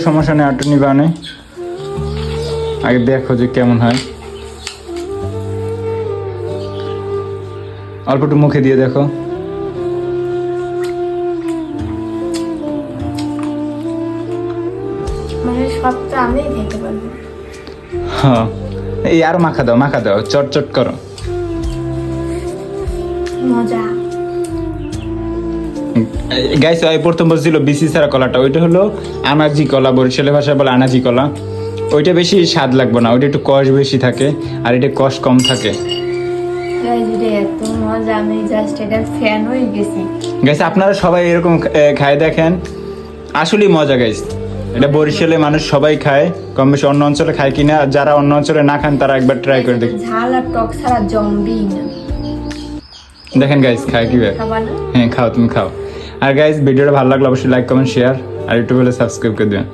সমস্যা নেই, আটটা নিবা নে। আগে দেখো যে কেমন হয়, অল্প একটু মুখে দিয়ে দেখো। মানে সবটা আমি খেতে পারবো। হ্যাঁ, এই আর মাখা দাও, চট চট করো। মজা। গাইস, ওই প্রথম বলছিল বিসি ছাড়া কলাটা, ওইটা হলো আনাজি কলা, বরিশালের ভাষায় বলে আনাজি কলা। ওইটা বেশি স্বাদ লাগবে না, ওইটা একটু কষ বেশি থাকে আর এটা কষ কম থাকে। এত মজা, আমি জাস্ট এটার ফ্যান হয়ে গেছি। গাইস, আপনারা সবাই এরকম খায় দেখেন, আসলেই মজা গাইস। এটা বরিশালে মানুষ সবাই খায়, কম বেশি। অন্য অঞ্চলে খায় কিনা, যারা অন্য অঞ্চলে না খান তারা একবার ট্রাই করে দেখেন। ঝাল আর টক ছাড়া জমবেই না। দেখেন গাইস খায় কিভাবে। খাবার না? হ্যাঁ খাও, তুমি খাও। আর গাইস, ভিডিওটা ভালো লাগলে অবশ্যই লাইক কমেন্ট শেয়ার আর ইউটিউবে সাবস্ক্রাইব করে দিবেন।